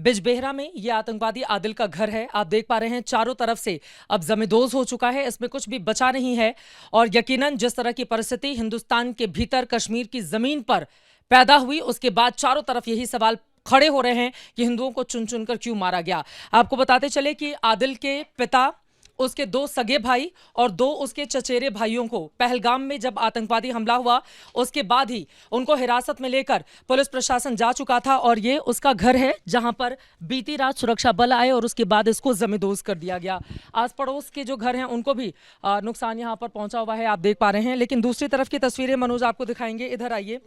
बिजबेहरा में ये आतंकवादी आदिल का घर है। आप देख पा रहे हैं चारों तरफ से अब जमींदोज हो चुका है, इसमें कुछ भी बचा नहीं है। और यकीनन जिस तरह की परिस्थिति हिंदुस्तान के भीतर कश्मीर की जमीन पर पैदा हुई, उसके बाद चारों तरफ यही सवाल खड़े हो रहे हैं कि हिंदुओं को चुन चुनकर क्यों मारा गया। आपको बताते चले कि आदिल के पिता, उसके दो सगे भाई और दो उसके चचेरे भाइयों को पहलगाम में जब आतंकवादी हमला हुआ उसके बाद ही उनको हिरासत में लेकर पुलिस प्रशासन जा चुका था। और ये उसका घर है जहां पर बीती रात सुरक्षा बल आए और उसके बाद इसको जमींदोज कर दिया गया। आस पड़ोस के जो घर हैं उनको भी नुकसान यहां पर पहुंचा हुआ है, आप देख पा रहे हैं। लेकिन दूसरी तरफ की तस्वीरें मनोज आपको दिखाएंगे, इधर आइए।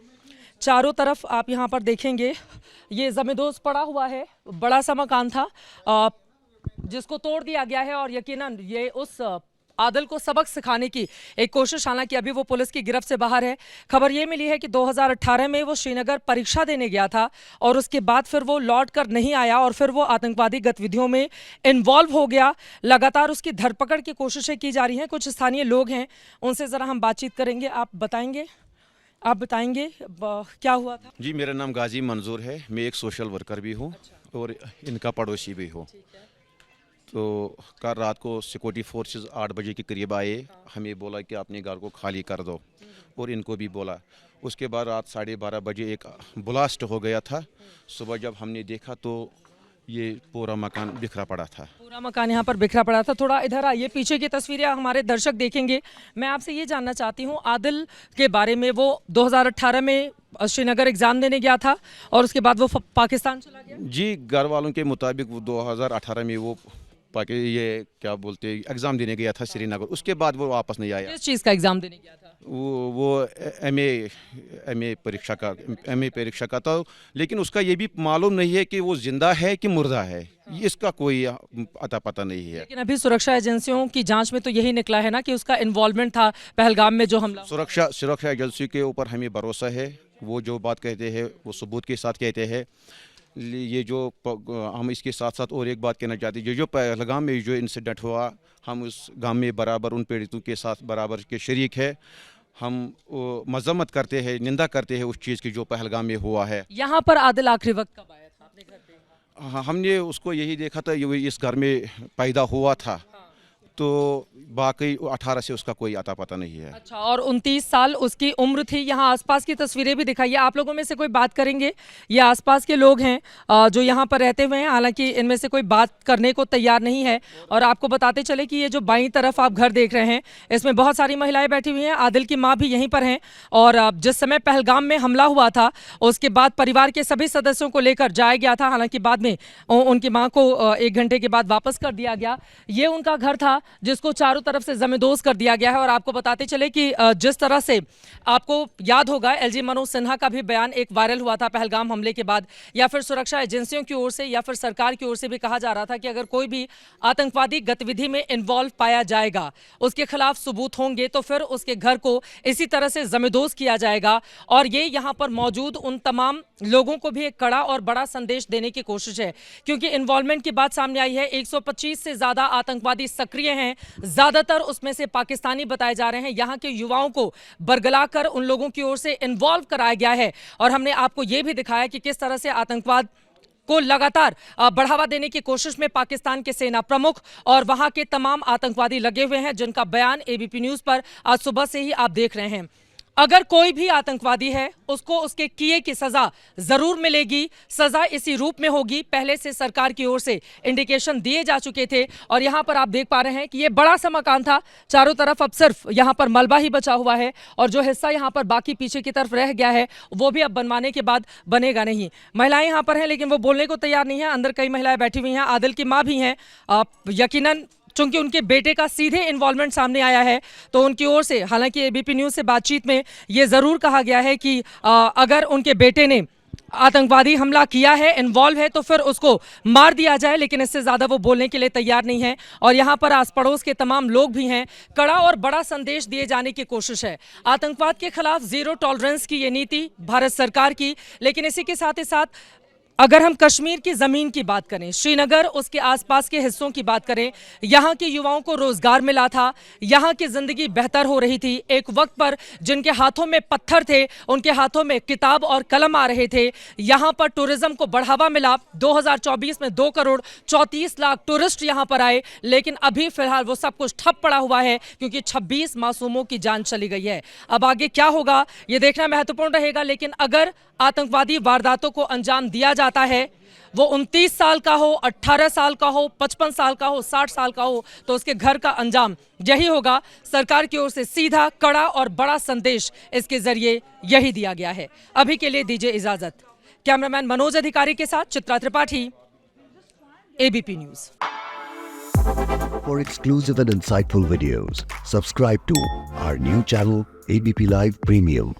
चारों तरफ आप यहाँ पर देखेंगे ये जमींदोज पड़ा हुआ है। बड़ा सा मकान था जिसको तोड़ दिया गया है और यकीनन ये उस आदिल को सबक सिखाने की एक कोशिश, हालांकि अभी वो पुलिस की गिरफ्त से बाहर है। खबर ये मिली है कि 2018 में वो श्रीनगर परीक्षा देने गया था और उसके बाद फिर वो लौट कर नहीं आया और फिर वो आतंकवादी गतिविधियों में इन्वॉल्व हो गया। लगातार उसकी धरपकड़ की कोशिशें की जा रही हैं। कुछ स्थानीय लोग हैं, उनसे ज़रा हम बातचीत करेंगे। आप बताएंगे क्या हुआ था? जी, मेरा नाम गाजी मंजूर है, मैं एक सोशल वर्कर भी हूँ और इनका पड़ोसी भी हूँ। तो कल रात को सिक्योरिटी फोर्सेस 8 बजे के करीब आए, हमें बोला कि अपने घर को खाली कर दो और इनको भी बोला। उसके बाद रात 12:30 बजे एक ब्लास्ट हो गया था। सुबह जब हमने देखा तो ये पूरा मकान बिखरा पड़ा था। पूरा मकान यहाँ पर बिखरा पड़ा था। थोड़ा इधर आइए, पीछे की तस्वीरें हमारे दर्शक देखेंगे। मैं आपसे ये जानना चाहती हूँ आदिल के बारे में। वो 2018 में श्रीनगर एग्जाम देने गया था और उसके बाद वो पाकिस्तान चला गया। जी, घर वालों के मुताबिक वो 2018 में वो ये क्या बोलते हैं एग्ज़ाम देने गया था श्रीनगर। उसके बाद वो वापस नहीं आया। किस चीज़ का एग्जाम देने गया था? वो एमए परीक्षा का था। लेकिन उसका ये भी मालूम नहीं है कि वो जिंदा है कि मुर्दा है। इसका कोई अता पता नहीं है। लेकिन अभी सुरक्षा एजेंसियों की जांच में तो यही निकला है ना कि उसका इन्वॉल्वमेंट था पहलगाम में जो हमला। सुरक्षा एजेंसी के ऊपर हमें भरोसा है। वो जो बात कहते हैं वो सबूत के साथ कहते हैं। ये जो हम इसके साथ साथ और एक बात कहना चाहते हैं, ये जो पहलगाम में जो इंसिडेंट हुआ, हम उस गांव में बराबर उन पीड़ितों के साथ बराबर के शरीक है। हम मजम्मत करते हैं, निंदा करते हैं उस चीज़ की जो पहलगाम में हुआ है। यहाँ पर आदिल आखिरी वक्त कब आया था अपने घर पे? हाँ, हमने उसको यही देखा था, ये इस घर में पैदा हुआ था। तो बाकी 18 से उसका कोई अता पता नहीं है। अच्छा, और 29 साल उसकी उम्र थी। यहाँ आसपास की तस्वीरें भी दिखाइए। आप लोगों में से कोई बात करेंगे? ये आसपास के लोग हैं जो यहाँ पर रहते हुए हैं, हालांकि इनमें से कोई बात करने को तैयार नहीं है। और आपको बताते चले कि ये जो बाईं तरफ आप घर देख रहे हैं, इसमें बहुत सारी महिलाएं बैठी हुई हैं। आदिल की माँ भी यहीं पर हैं। और जिस समय पहलगाम में हमला हुआ था उसके बाद परिवार के सभी सदस्यों को लेकर जाया गया था, हालांकि बाद में उनकी माँ को 1 घंटे के बाद वापस कर दिया गया। ये उनका घर था जिसको चारों तरफ से जमींदोज कर दिया गया है। और आपको बताते चले कि जिस तरह से आपको याद होगा, एलजी मनोज सिन्हा का भी बयान एक वायरल हुआ था पहलगाम हमले के बाद, या फिर सुरक्षा एजेंसियों की ओर से या फिर सरकार की ओर से भी कहा जा रहा था कि अगर कोई भी आतंकवादी गतिविधि में इन्वॉल्व पाया जाएगा, उसके खिलाफ सबूत होंगे, तो फिर उसके घर को इसी तरह से जमींदोज किया जाएगा। और ये यहाँ पर मौजूद उन तमाम लोगों को भी एक कड़ा और बड़ा संदेश देने की कोशिश है, क्योंकि इन्वॉल्वमेंट की बात सामने आई है। 125 से ज्यादा आतंकवादी सक्रिय हैं, ज्यादातर उसमें से पाकिस्तानी बताए जा रहे हैं। यहाँ के युवाओं को बरगलाकर उन लोगों की ओर से इन्वॉल्व कराया गया है। और हमने आपको यह भी दिखाया कि किस तरह से आतंकवाद को लगातार बढ़ावा देने की कोशिश में पाकिस्तान के सेना प्रमुख और वहां के तमाम आतंकवादी लगे हुए हैं, जिनका बयान एबीपी न्यूज पर आज सुबह से ही आप देख रहे हैं। अगर कोई भी आतंकवादी है उसको उसके किए की सजा जरूर मिलेगी। सजा इसी रूप में होगी। पहले से सरकार की ओर से इंडिकेशन दिए जा चुके थे। और यहां पर आप देख पा रहे हैं कि ये बड़ा सा मकान था, चारों तरफ अब सिर्फ यहां पर मलबा ही बचा हुआ है और जो हिस्सा यहां पर बाकी पीछे की तरफ रह गया है वो भी अब बनवाने के बाद बनेगा नहीं। महिलाएं यहां पर हैं लेकिन वो बोलने को तैयार नहीं है। अंदर कई महिलाएं बैठी हुई हैं, आदिल की मां भी हैं। यकीनन चूंकि उनके बेटे का सीधे इन्वॉल्वमेंट सामने आया है तो उनकी ओर से, हालांकि एबीपी न्यूज से बातचीत में यह जरूर कहा गया है कि अगर उनके बेटे ने आतंकवादी हमला किया है, इन्वॉल्व है, तो फिर उसको मार दिया जाए। लेकिन इससे ज्यादा वो बोलने के लिए तैयार नहीं है। और यहाँ पर आस पड़ोस के तमाम लोग भी हैं। कड़ा और बड़ा संदेश दिए जाने की कोशिश है। आतंकवाद के खिलाफ जीरो टॉलरेंस की ये नीति भारत सरकार की, लेकिन इसी के साथ ही साथ अगर हम कश्मीर की जमीन की बात करें, श्रीनगर उसके आसपास के हिस्सों की बात करें, यहाँ के युवाओं को रोजगार मिला था, यहाँ की जिंदगी बेहतर हो रही थी। एक वक्त पर जिनके हाथों में पत्थर थे, उनके हाथों में किताब और कलम आ रहे थे। यहाँ पर टूरिज्म को बढ़ावा मिला। 2024 में 2 करोड़ 34 लाख टूरिस्ट यहाँ पर आए, लेकिन अभी फिलहाल वो सब कुछ ठप पड़ा हुआ है क्योंकि 26 मासूमों की जान चली गई है। अब आगे क्या होगा ये देखना महत्वपूर्ण रहेगा, लेकिन अगर आतंकवादी वारदातों को अंजाम दिया जाता है, वो 29 साल का हो, 18 साल का हो, 55 साल का हो, 60 साल का हो, तो उसके घर का अंजाम यही होगा। सरकार की ओर से सीधा, कड़ा और बड़ा संदेश इसके जरिए यही दिया गया है। अभी के लिए दीजिए इजाजत। कैमरामैन मनोज अधिकारी के साथ Chitra Tripathi, ABP news. For exclusive and insightful videos, subscribe to our new channel ABP Live Premium.